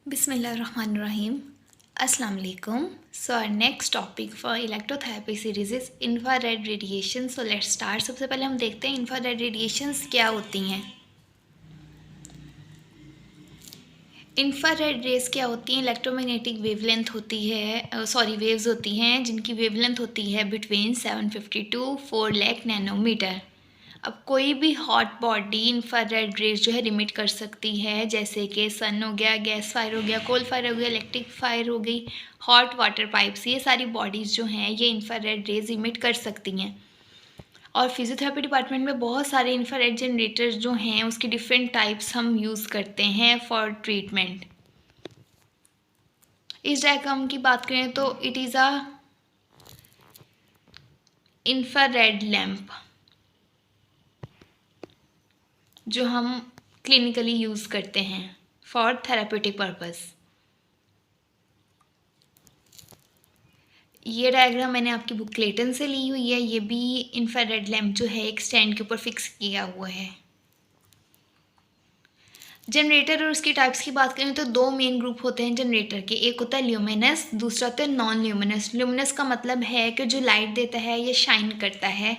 Bismillahirrahmanirrahim. Assalamu alaikum. So our next topic for electrotherapy series is infrared radiation. So let's start. सबसे पहले हम देखते हैं infrared radiations क्या होती हैं. इंफ्रारेड रेस क्या होती हैं? इलेक्ट्रोमैग्नेटिक वेवलेंथ होती है, वेव्स होती हैं जिनकी वेवलेंथ होती है बिटवीन 750 टू 4 लाख नैनोमीटर. अब कोई भी हॉट बॉडी इंफ्रारेड रेज जो है रिमिट कर सकती है, जैसे कि सन हो गया, गैस फायर हो गया, कोल फायर हो गया, इलेक्ट्रिक फायर हो गई, हॉट वाटर पाइप्स, ये सारी बॉडीज़ जो हैं ये इंफ्रारेड रेज इमिट कर सकती हैं. और फिजियोथेरेपी डिपार्टमेंट में बहुत सारे इंफ्रारेड जनरेटर्स जो हैं उसकी डिफरेंट टाइप्स हम यूज़ करते हैं फॉर ट्रीटमेंट. इस डायग्राम की बात करें तो it is a infrared lamp जो हम क्लिनिकली यूज़ करते हैं फॉर थेरापेटिक पर्पस. ये डायग्राम मैंने आपकी बुक क्लेटन से ली हुई है. ये भी इंफ्रारेड लैम्प जो है एक स्टैंड के ऊपर फिक्स किया हुआ है. जनरेटर और उसकी टाइप्स की बात करें तो दो मेन ग्रुप होते हैं जनरेटर के. एक होता है ल्यूमिनस, दूसरा होता है नॉन ल्यूमिनस. ल्यूमिनस का मतलब है कि जो लाइट देता है या शाइन करता है.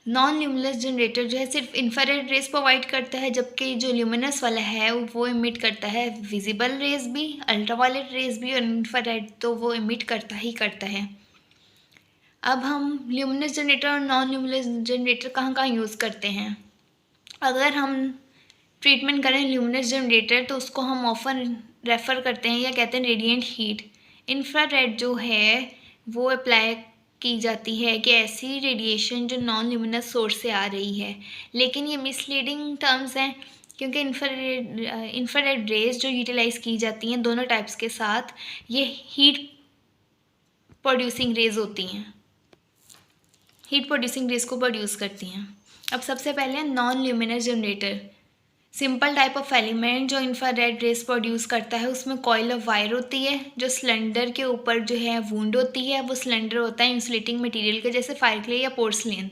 नॉन ल्यूमिनस जनरेटर जो है सिर्फ इंफ्रारेड रेज प्रोवाइड करता है, जबकि जो ल्यूमिनस वाला है वो इमिट करता है विजिबल रेज भी, अल्ट्रावायलेट रेज भी, और इंफ्रारेड तो वो इमिट करता ही करता है. अब हम ल्यूमिनस जनरेटर और नॉन ल्यूमिनस जनरेटर कहाँ कहाँ यूज़ करते हैं. अगर हम ट्रीटमेंट करें ल्यूमिनस जनरेटर तो उसको हम ऑफन रेफ़र करते हैं या कहते हैं रेडिएंट हीट. इंफ्रारेड जो है वो अप्लाई की जाती है कि ऐसी रेडिएशन जो नॉन ल्यूमिनस सोर्स से आ रही है. लेकिन ये मिसलीडिंग टर्म्स हैं, क्योंकि इंफ्रारेड रेज जो यूटिलाइज़ की जाती हैं दोनों टाइप्स के साथ, ये हीट प्रोड्यूसिंग रेज होती हैं, हीट प्रोड्यूसिंग रेज को प्रोड्यूस करती हैं. अब सबसे पहले non luminous generator. Simple type of element जो इंफ्रारेड रेज प्रोड्यूस करता है, उसमें कॉइल ऑफ वायर होती है जो सिलेंडर के ऊपर जो है वूंड होती है. वो सिलेंडर होता है इंसुलेटिंग मटेरियल के, जैसे फायर क्ले या पोर्सलेन.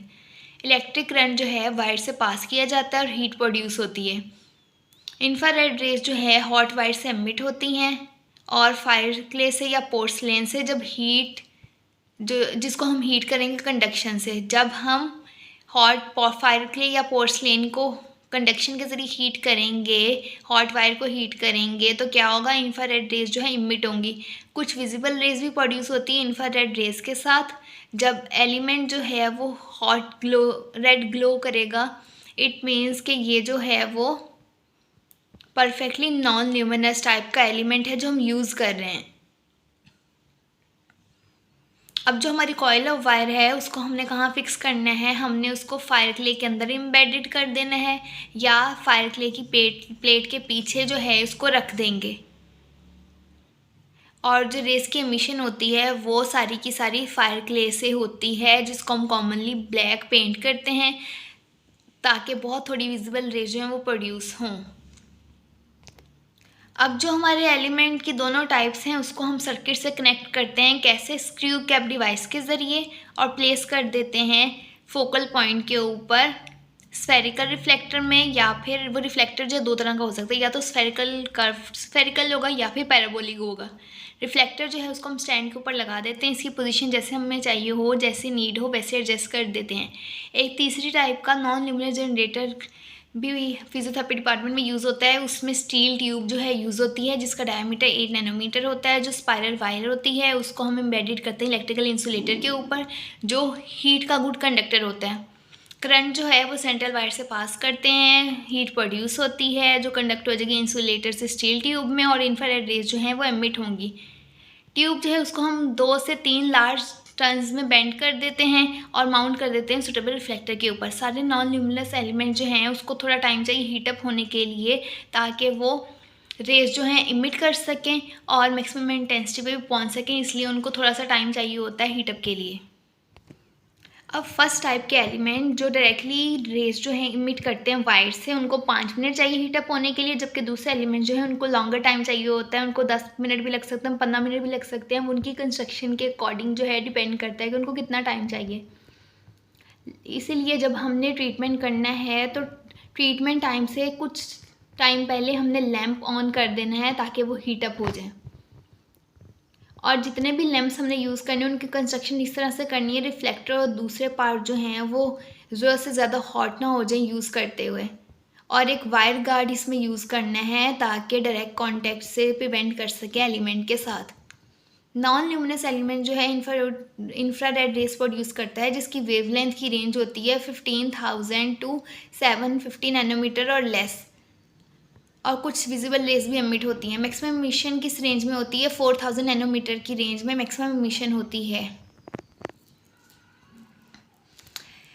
इलेक्ट्रिक करंट जो है वायर से पास किया जाता है और हीट प्रोड्यूस होती है. इंफ्रारेड रेज जो है हॉट वायर से एमिट होती हैं और फायर क्ले से या पोर्सलेन से जब हीट जिसको हम हीट करेंगे कंडक्शन से, जब हम हॉट फायर क्ले या पोर्सलेन को कंडक्शन के ज़रिए हीट करेंगे, हॉट वायर को हीट करेंगे, तो क्या होगा, इंफ्रारेड रेज जो है इमिट होंगी. कुछ विजिबल रेज भी प्रोड्यूस होती है इंफ्रारेड रेज के साथ. जब एलिमेंट जो है वो हॉट ग्लो, रेड ग्लो करेगा, इट मीन्स कि ये जो है वो परफेक्टली नॉन ल्यूमिनस टाइप का एलिमेंट है जो हम यूज़ कर रहे हैं. अब जो हमारी कॉइल ऑफ वायर है उसको हमने कहाँ फिक्स करना है. हमने उसको फायर क्ले के अंदर एम्बेडेड कर देना है या फायर क्ले की प्लेट के पीछे जो है उसको रख देंगे. और जो रेस की एमिशन होती है वो सारी की सारी फायर क्ले से होती है, जिसको हम कॉमनली ब्लैक पेंट करते हैं ताकि बहुत थोड़ी विजिबल रेज जो हैं वो प्रोड्यूस हों. अब जो हमारे एलिमेंट की दोनों टाइप्स हैं उसको हम सर्किट से कनेक्ट करते हैं. कैसे? स्क्रू कैप डिवाइस के ज़रिए, और प्लेस कर देते हैं फोकल पॉइंट के ऊपर स्फेरिकल रिफ्लेक्टर में. या फिर वो रिफ्लेक्टर जो दो तरह का हो सकता है, या तो स्फेरिकल होगा या फिर पैराबोलिक होगा. रिफ्लेक्टर जो है उसको हम स्टैंड के ऊपर लगा देते हैं. इसकी पोजीशन जैसे हमें चाहिए हो, जैसे नीड हो वैसे एडजस्ट कर देते हैं. एक तीसरी टाइप का नॉन ल्यूमिनस जनरेटर भी फिजियोथेरेपी डिपार्टमेंट में यूज़ होता है. उसमें स्टील ट्यूब जो है यूज़ होती है जिसका डायमीटर 8 नैनोमीटर होता है. जो स्पाइरल वायर होती है उसको हम एम्बेडेड करते हैं इलेक्ट्रिकल इंसुलेटर के ऊपर, जो हीट का गुड कंडक्टर होता है. करंट जो है वो सेंट्रल वायर से पास करते हैं, हीट प्रोड्यूस होती है जो कंडक्ट हो जाएगी इंसुलेटर से स्टील ट्यूब में, और इंफ्रारेड रेज जो हैं वो एमिट होंगी. ट्यूब जो है उसको हम 2 से 3 लार्ज टर्न्स में बेंड कर देते हैं और माउंट कर देते हैं सुटेबल रिफ्लेक्टर के ऊपर. सारे नॉन ल्यूमिनस एलिमेंट जो हैं उसको थोड़ा टाइम चाहिए हीटअप होने के लिए, ताकि वो रेज जो हैं इमिट कर सकें और मैक्सिमम इंटेंसिटी पे भी पहुंच सकें. इसलिए उनको थोड़ा सा टाइम चाहिए होता है हीटअप के लिए. अब फर्स्ट टाइप के एलिमेंट जो डायरेक्टली रेज जो है इमिट करते हैं वायर से, उनको 5 मिनट चाहिए हीटअप होने के लिए, जबकि दूसरे एलिमेंट जो है उनको लॉन्गर टाइम चाहिए होता है. उनको 10 मिनट भी लग सकते हैं, 15 मिनट भी लग सकते हैं. उनकी कंस्ट्रक्शन के अकॉर्डिंग जो है डिपेंड करता है कि उनको कितना टाइम चाहिए. इसीलिए जब हमने ट्रीटमेंट करना है तो ट्रीटमेंट टाइम से कुछ टाइम पहले हमने लैंप ऑन कर देना है ताकि वो हीट अप हो जाए। और जितने भी लैंप्स हमने यूज़ करने हैं उनकी कंस्ट्रक्शन इस तरह से करनी है, रिफ्लेक्टर और दूसरे पार्ट जो हैं वो ज़रूरत से ज़्यादा हॉट ना हो जाए यूज़ करते हुए। और एक वायर गार्ड इसमें यूज़ करना है ताकि डायरेक्ट कांटेक्ट से प्रिवेंट कर सके एलिमेंट के साथ। नॉन ल्यूमिनस एलिमेंट जो है इंफ्रारेड रेस प्रोड्यूस करता है जिसकी वेवलेंथ की रेंज होती है 15,000 टू 750 नैनोमीटर और लेस। और कुछ विजिबल रेज भी एमिट होती हैं। मैक्सिमम एमिशन किस रेंज में होती है? 4000 नैनोमीटर की रेंज में मैक्सिमम एमिशन होती है।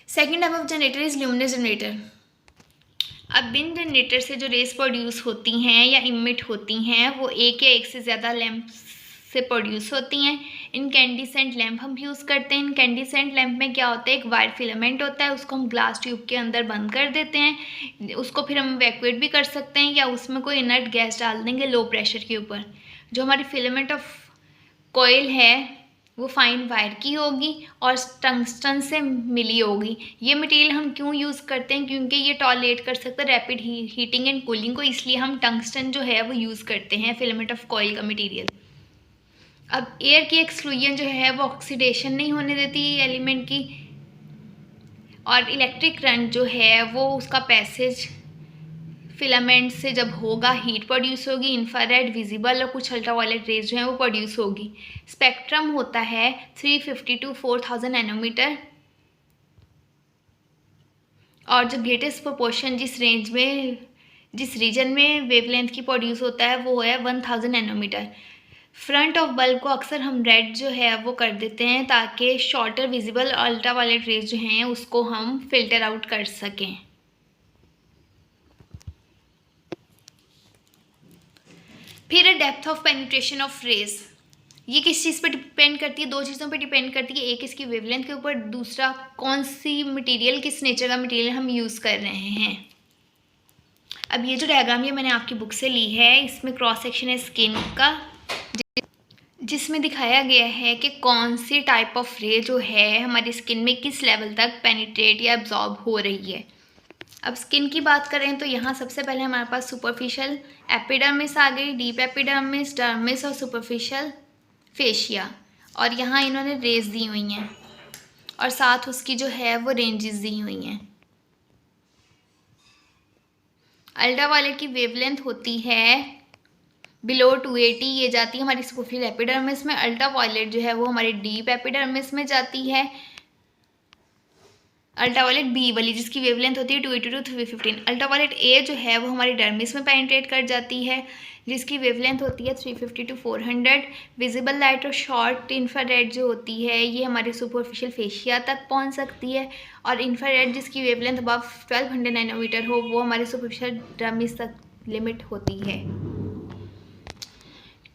Second type of generator is luminous generator. अब बिन जनरेटर से जो रेस प्रोड्यूस होती हैं या इमिट होती हैं वो एक या एक से ज़्यादा लैंप से प्रोड्यूस होती हैं। इनकैंडिसेंट लैंप हम यूज़ करते हैं। इनकैंडिसेंट लैंप में क्या होता है, एक वायर फिलामेंट होता है, उसको हम ग्लास ट्यूब के अंदर बंद कर देते हैं। उसको फिर हम इवैक्यूएट भी कर सकते हैं या उसमें कोई इनर्ट गैस डाल देंगे लो प्रेशर के ऊपर। जो हमारी फिलामेंट ऑफ कॉइल है वो फाइन वायर की होगी और टंगस्टन से मिली होगी। ये मटेरियल हम क्यों यूज़ करते हैं? क्योंकि ये टॉलरेट कर सकता है रैपिड हीटिंग एंड कूलिंग को, इसलिए हम टंगस्टन जो है वो यूज़ करते हैं फिलामेंट ऑफ कॉइल का मटेरियल। अब एयर की एक्सक्लूजन जो है वो ऑक्सीडेशन नहीं होने देती एलिमेंट की, और इलेक्ट्रिक करंट जो है वो उसका पैसेज फिलामेंट से जब होगा हीट प्रोड्यूस होगी, इंफ्रारेड, विजिबल और कुछ अल्ट्रावायलेट रेज जो हैं वो प्रोड्यूस होगी। स्पेक्ट्रम होता है 350 टू 4000 नैनोमीटर, और जो ग्रेटेस्ट प्रोपोर्शन जिस रीजन में वेवलेंथ की प्रोड्यूस होता है वो है 1000 नैनोमीटर। फ्रंट ऑफ बल्ब को अक्सर हम रेड जो है वो कर देते हैं ताकि शॉर्टर विजिबल अल्ट्रावायलेट रेज जो हैं उसको हम फिल्टर आउट कर सकें। फिर है depth of penetration of rays. ये किस चीज़ पे डिपेंड करती है? दो चीज़ों पे डिपेंड करती है। एक इसकी वेवलेंथ के ऊपर, दूसरा कौन सी मटेरियल, किस नेचर का मटेरियल हम यूज़ कर रहे हैं। अब ये जो डायग्राम ये मैंने आपकी बुक से ली है, इसमें क्रॉस सेक्शन है स्किन का जिसमें दिखाया गया है कि कौन सी टाइप ऑफ रे जो है हमारी स्किन में किस लेवल तक पेनिट्रेट या एब्जॉर्ब हो रही है। अब स्किन की बात करें तो यहाँ सबसे पहले हमारे पास सुपरफिशियल एपिडर्मिस आ गई, डीप एपिडर्मिस, डर्मिस और सुपरफिशियल फेशिया। और यहाँ इन्होंने रेज दी हुई हैं और साथ उसकी जो है वो रेंजेस दी हुई हैं। अल्ट्रावायलेट की वेवलेंथ होती है बिलो 280, ये जाती है हमारी सुपरफिशियल एपिडर्मिस में। अल्ट्रावायलेट जो है वो हमारी डीप एपिडर्मिस में जाती है। अल्ट्रावायलेट बी वाली जिसकी वेवलेंथ होती है 280 टू 315। अल्ट्रावायलेट ए जो है वो हमारी डर्मिस में पेनिट्रेट कर जाती है जिसकी वेवलेंथ होती है 350 टू 400। विजिबल लाइट और शॉर्ट इंफ्रारेड जो होती है ये हमारे सुपरफिशियल फेशिया तक पहुंच सकती है, और इंफ्रारेड जिसकी वेवलेंथ अबव 1200 नैनोमीटर हो वो हमारे सुपरफिशियल डर्मिस तक लिमिट होती है।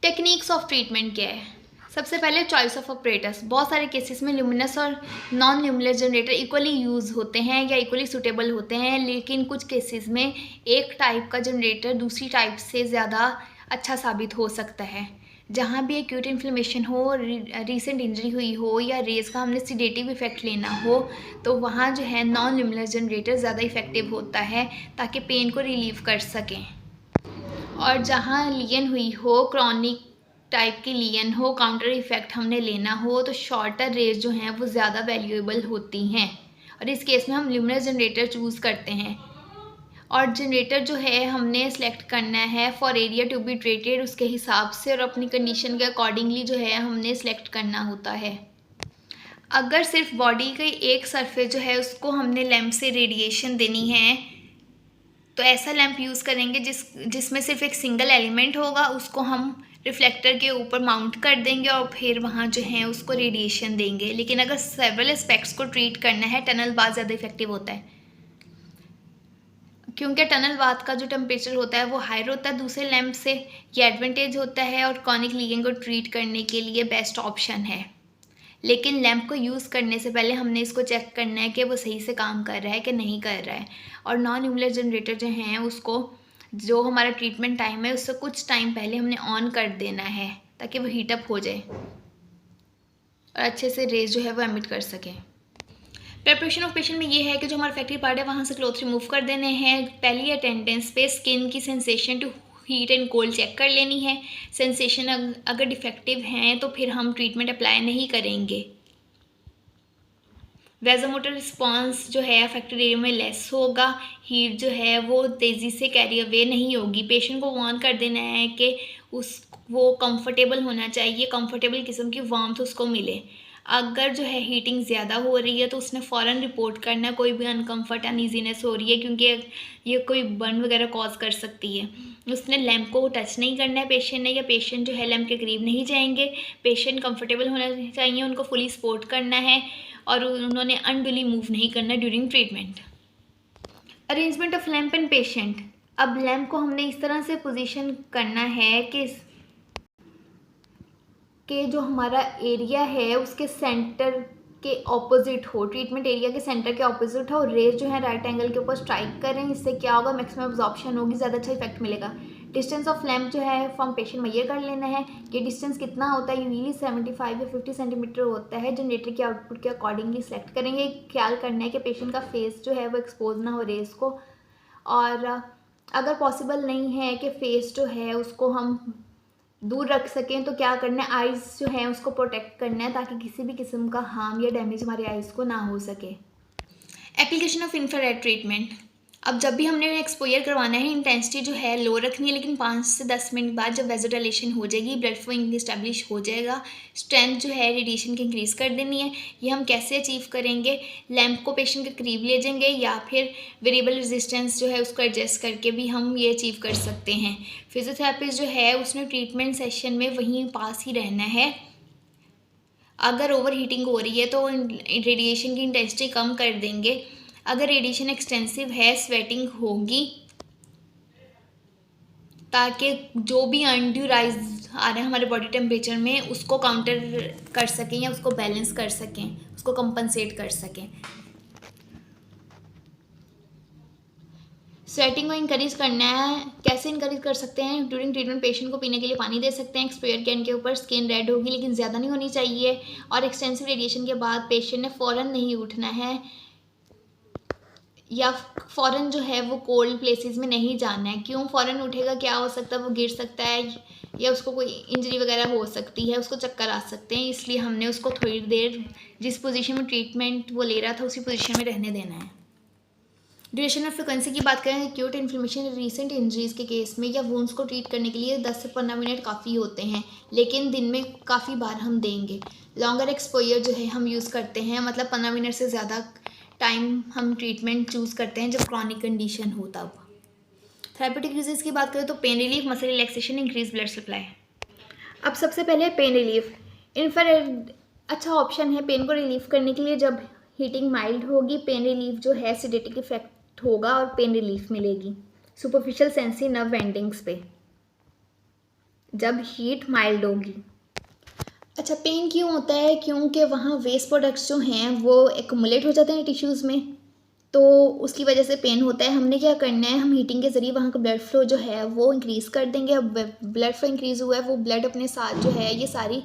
टेक्निक्स ऑफ ट्रीटमेंट क्या है? सबसे पहले चॉइस ऑफ ऑपरेटर्स। बहुत सारे केसेस में ल्यूमिनस और non luminous generator equally use होते हैं या इक्वली सूटेबल होते हैं, लेकिन कुछ केसेस में एक टाइप का जनरेटर दूसरी टाइप से ज़्यादा अच्छा साबित हो सकता है। जहाँ भी एक्यूट इन्फ्लेमेशन हो, रीसेंट इंजरी हुई हो या रेज का हमने सिडेटिव इफेक्ट लेना हो तो वहाँ जो है नॉन ल्यूमिनस जनरेटर ज़्यादा इफेक्टिव होता है ताकि पेन को रिलीव कर सकें। और जहाँ लियन हुई हो, क्रॉनिक टाइप की लियन हो, काउंटर इफेक्ट हमने लेना हो तो शॉर्टर रेज जो हैं वो ज़्यादा वैल्यूएबल होती हैं, और इस केस में हम ल्यूमिनस जनरेटर चूज़ करते हैं। और जनरेटर जो है हमने सेलेक्ट करना है for area to be treated उसके हिसाब से, और अपनी कंडीशन के अकॉर्डिंगली जो है हमने सेलेक्ट करना होता है। अगर सिर्फ बॉडी की एक सरफेस जो है उसको हमने लैंप से रेडिएशन देनी है तो ऐसा लैंप यूज़ करेंगे जिसमें सिर्फ एक सिंगल एलिमेंट होगा, उसको हम रिफ्लेक्टर के ऊपर माउंट कर देंगे और फिर वहाँ जो है उसको रेडिएशन देंगे। लेकिन अगर सेवरल एस्पेक्ट्स को ट्रीट करना है, टनल बाथ ज़्यादा इफेक्टिव होता है क्योंकि टनल बाथ का जो टेम्परेचर होता है वो हायर होता है दूसरे लैंप से। ये एडवांटेज होता है और क्रॉनिक लियन को ट्रीट करने के लिए बेस्ट ऑप्शन है। लेकिन लैंप को यूज़ करने से पहले हमने इसको चेक करना है कि वो सही से काम कर रहा है कि नहीं कर रहा है। और नॉन ल्यूमिनस जनरेटर जो हैं उसको जो हमारा ट्रीटमेंट टाइम है उससे कुछ टाइम पहले हमने ऑन कर देना है ताकि वो हीटअप हो जाए और अच्छे से रेज जो है वो एमिट कर सकें। प्रिपरेशन ऑफ पेशेंट में ये है कि जो हमारा फैक्ट्री पार्ट है वहाँ से क्लॉथ रिमूव कर देने हैं। पहली अटेंडेंस पे स्किन की sensation to heat and cold check कर लेनी है। सेंसेशन अगर डिफेक्टिव हैं तो फिर हम ट्रीटमेंट अप्लाई नहीं करेंगे। वेजोमोटर रिस्पॉन्स जो है फैक्ट्री एरिया में लेस होगा। हीट जो है वो तेज़ी से कैरी अवे नहीं होगी। पेशेंट को वार्न कर देना है कि वो कंफर्टेबल होना चाहिए, कंफर्टेबल किस्म की वार्मथ उसको मिले। अगर जो है हीटिंग ज़्यादा हो रही है तो उसने फ़ौरन रिपोर्ट करना है, कोई भी अनकम्फर्ट अनईजीनेस हो रही है, क्योंकि ये कोई बर्न वगैरह कॉज कर सकती है। उसने लैम्प को टच नहीं करना है पेशेंट ने, या पेशेंट जो है लैम्प के करीब नहीं जाएंगे। पेशेंट कंफर्टेबल होना चाहिए, उनको फुली सपोर्ट करना है और उन्होंने अनडुली मूव नहीं करना during treatment. Arrangement of lamp and patient. अब लैम्प को हमने इस तरह से पोजीशन करना है कि जो हमारा एरिया है उसके सेंटर के ऑपोजिट हो, ट्रीटमेंट एरिया के सेंटर के ऑपोजिट हो। रेज जो है राइट एंगल के ऊपर स्ट्राइक करें, इससे क्या होगा, मैक्सिमम एब्जॉर्प्शन होगी, ज़्यादा अच्छा इफेक्ट मिलेगा। डिस्टेंस ऑफ लैम्प जो है फ्रॉम पेशेंट मेजर कर लेना है कि डिस्टेंस कितना होता है। यूजली 75 या 50 सेंटीमीटर होता है। जनरेटर के आउटपुट के अकॉर्डिंगली सेलेक्ट करेंगे। ख्याल करना है कि पेशेंट का फेस जो है वो एक्सपोज ना हो रेज को, और अगर पॉसिबल नहीं है कि फेस जो है उसको हम दूर रख सकें तो क्या करना है, आइज़ जो है उसको प्रोटेक्ट करना है ताकि किसी भी किस्म का हार्म या डैमेज हमारे आइज़ को ना हो सके। Application of infrared treatment. अब जब भी हमने एक्सपोजर करवाना है, इंटेंसिटी जो है लो रखनी है, लेकिन 5 से 10 मिनट बाद जब वेजोडाइलेशन हो जाएगी, ब्लड फ्लो इस्टेब्लिश हो जाएगा, स्ट्रेंथ जो है रेडिएशन की इंक्रीज़ कर देनी है। ये हम कैसे अचीव करेंगे, लैम्प को पेशेंट के करीब ले जाएंगे या फिर वेरिएबल रेजिस्टेंस जो है उसको एडजस्ट करके भी हम ये अचीव कर सकते हैं। फिजियोथेरेपिस्ट जो है उसने ट्रीटमेंट सेशन में वहीं पास ही रहना है। अगर ओवर हीटिंग हो रही है तो रेडिएशन की इंटेंसिटी कम कर देंगे। अगर रेडिएशन एक्सटेंसिव है, स्वेटिंग होगी, ताकि जो भी अनड्यू राइज आ रहा है हमारे बॉडी टेम्परेचर में उसको काउंटर कर सकें या उसको बैलेंस कर सकें, उसको कंपनसेट कर सकें। स्वेटिंग को इंकरेज करना है। कैसे इंकरेज कर सकते हैं, ड्यूरिंग ट्रीटमेंट पेशेंट को पीने के लिए पानी दे सकते हैं। एक्सपोजर के एंड के ऊपर स्किन रेड होगी लेकिन ज़्यादा नहीं होनी चाहिए, और एक्सटेंसिव रेडिएशन के बाद पेशेंट ने फ़ौरन नहीं उठना है या फ़ौरन जो है वो कोल्ड प्लेसेस में नहीं जाना है। क्यों फ़ौरन उठेगा, क्या हो सकता है, वो गिर सकता है या उसको कोई इंजरी वगैरह हो सकती है, उसको चक्कर आ सकते हैं। इसलिए हमने उसको थोड़ी देर जिस पोजीशन में ट्रीटमेंट वो ले रहा था उसी पोजीशन में रहने देना है। ड्यूरेशन और फ्रिक्वेंसी की बात करें, एक्यूट इन्फ्लेमेशन रीसेंट इंजरीज़ के केस में या वुंड्स को ट्रीट करने के लिए 10 से 15 मिनट काफ़ी होते हैं, लेकिन दिन में काफ़ी बार हम देंगे। लॉन्गर एक्सपोजर जो है हम यूज़ करते हैं, मतलब 15 मिनट से ज़्यादा टाइम हम ट्रीटमेंट चूज़ करते हैं जब क्रॉनिक कंडीशन हो तब। थेरेपेटिक यूजेस की बात करें तो pain relief, muscle relaxation, increase blood supply. अब सबसे पहले पेन रिलीफ। इंफ्रारेड अच्छा ऑप्शन है पेन को रिलीफ करने के लिए। जब हीटिंग माइल्ड होगी, पेन रिलीफ जो है सिडेटिक इफेक्ट होगा और पेन रिलीफ मिलेगी सुपरफिशियल सेंसरी नर्व एंडिंग्स पे जब हीट माइल्ड होगी। अच्छा, पेन क्यों होता है, क्योंकि वहाँ वेस्ट प्रोडक्ट्स जो हैं वो एक्युमुलेट हो जाते हैं टिश्यूज़ में, तो उसकी वजह से पेन होता है। हमने क्या करना है, हम हीटिंग के ज़रिए वहाँ का ब्लड फ्लो जो है वो इंक्रीज़ कर देंगे। अब ब्लड फ्लो इंक्रीज़ हुआ है, वो ब्लड अपने साथ जो है ये सारी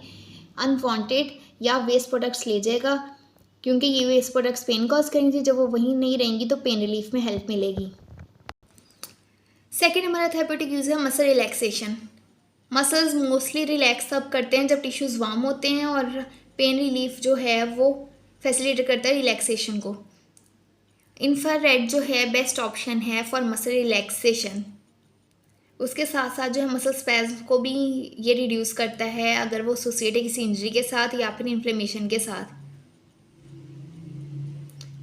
अनवांटेड या वेस्ट प्रोडक्ट्स ले जाएगा, क्योंकि ये वेस्ट प्रोडक्ट्स पेन कॉज करेंगी। जब वो वहीं नहीं रहेंगी तो पेन रिलीफ में हेल्प मिलेगी। सेकेंड हमारा थेरेपेटिक यूज़ है muscle relaxation. Muscles mostly relax तब करते हैं जब टिश्यूज़ वार्म होते हैं, और पेन रिलीफ जो है वो फैसिलिटेट करता है रिलैक्सेशन को। इंफ्रारेड जो है बेस्ट ऑप्शन है फॉर मसल रिलैक्सेशन। उसके साथ साथ जो है मसल स्पैज़म को भी ये रिड्यूस करता है अगर वो एसोसिएट है किसी इंजरी के साथ या फिर इन्फ्लेमेशन के साथ।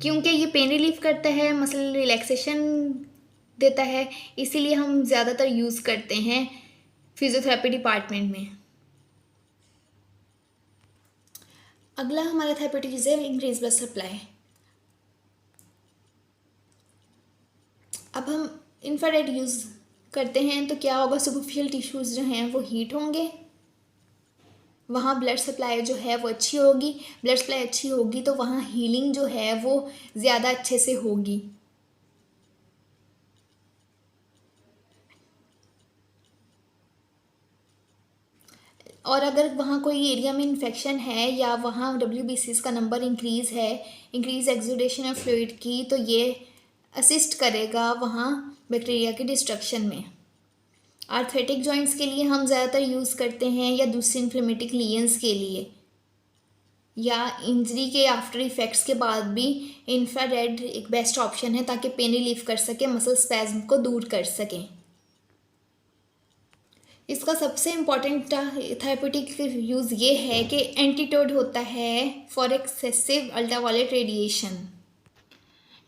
क्योंकि ये पेन रिलीफ करता है, मसल रिलैक्सेशन देता है, इसीलिए हम ज़्यादातर यूज़ करते हैं फिजियोथेरेपी डिपार्टमेंट में। अगला हमारा थेरेपेटिक यूज़ है इंक्रीज ब्लड सप्लाई। अब हम इंफ्रारेड यूज़ करते हैं तो क्या होगा, सुपरफिशियल टिश्यूज़ जो हैं वो हीट होंगे, वहाँ ब्लड सप्लाई जो है वो अच्छी होगी। ब्लड सप्लाई अच्छी होगी तो वहाँ हीलिंग जो है वो ज़्यादा अच्छे से होगी। और अगर वहाँ कोई एरिया में इन्फेक्शन है या वहाँ WBCs का number increase exudation of fluid की, तो ये असिस्ट करेगा वहाँ बैक्टीरिया के डिस्ट्रक्शन में। आर्थरेटिक जॉइंट्स के लिए हम ज़्यादातर यूज़ करते हैं, या दूसरी इन्फ्लेमेटिक लीजन्स के लिए, या इंजरी के आफ्टर इफ़ेक्ट्स के बाद भी इंफ्रारेड एक बेस्ट ऑप्शन है, ताकि पेन रिलीफ कर सके, मसल स्पैज़म को दूर कर सकें। इसका सबसे इम्पॉर्टेंट थेरेप्यूटिक यूज़ ये है कि एंटीडोट होता है for excessive ultraviolet radiation.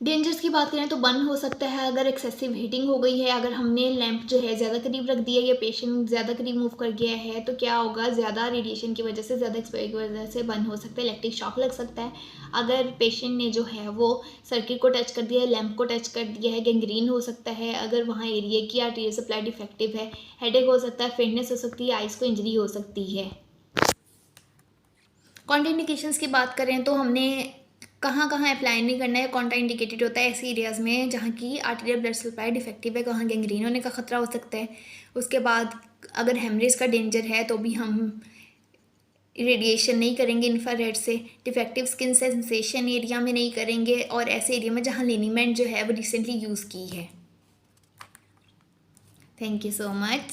Dangers की बात करें तो बर्न हो सकता है अगर एक्सेसिव हीटिंग हो गई है, अगर हमने लैंप जो है ज़्यादा करीब रख दिया या पेशेंट ज़्यादा करीब मूव कर गया है, तो क्या होगा, ज़्यादा रेडिएशन की वजह से, ज़्यादा एक्सपोजर की वजह से बर्न हो सकता है, इलेक्ट्रिक शॉक लग सकता है। अगर पेशेंट ने जो है वो सर्किट को टच कर दिया है, लैंप को टच कर दिया है, गैंग्रीन हो सकता है अगर वहाँ एरिया की आर्टेरियल सप्लाई डिफेक्टिव है, हेडेक हो सकता है, फेंटनेस हो सकती है, आइज़ को इंजरी हो सकती है। कॉन्ट्राइंडिकेशंस की बात करें तो हमने कहाँ कहाँ अप्लाई नहीं करना है। कॉन्ट्रा इंडिकेटेड होता है ऐसे एरियाज़ में जहाँ की आर्टेरियल ब्लड सप्लाई डिफेक्टिव है, कहाँ गैंग्रीन होने का खतरा हो सकता है। उसके बाद अगर हेमरेज का डेंजर है तो भी हम रेडिएशन नहीं करेंगे इंफ्रारेड से। डिफेक्टिव स्किन सेंसेशन एरिया में नहीं करेंगे, और ऐसे एरिया में जहाँ लिनीमेंट जो है वो रिसेंटली यूज़ की है। Thank you so much.